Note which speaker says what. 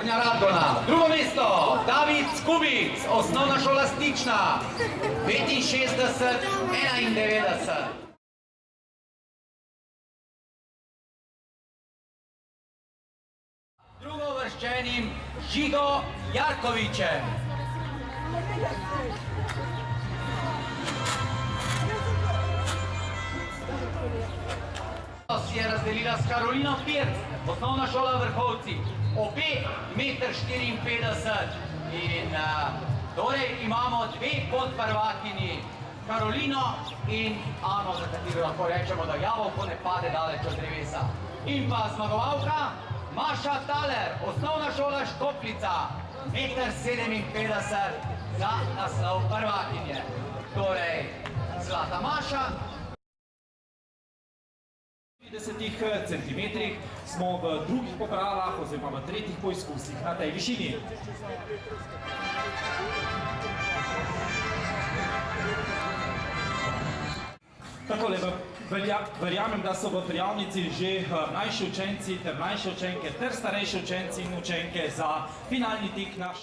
Speaker 1: Gornja Radgona. Drugo mesto, David Skubic, osnovna šola Stična, 65-91. Drugovrščenim Žigo Jarkovićem. Si je razdelila s Karolino Pirc, osnovna šola Vrhovci, obe 1,54 m. In torej imamo dve podprvakinji, Karolino in Ano, za katero lahko rečemo, da jabolko ne pade daleč od drevesa. In pa zmagovalka Maša Taler, osnovna šola Škoplica, 1,57 m za naslov prvakinje. Torej, Zlata Maša.
Speaker 2: V 30 centimetrih smo v drugih popravah oziroma v tretjih poizkusih na tej višini. Takole, verjamem, da so v prijavnici že mlajši učenci ter mlajše učenke ter starejši učenci in učenke za finalni tik naš.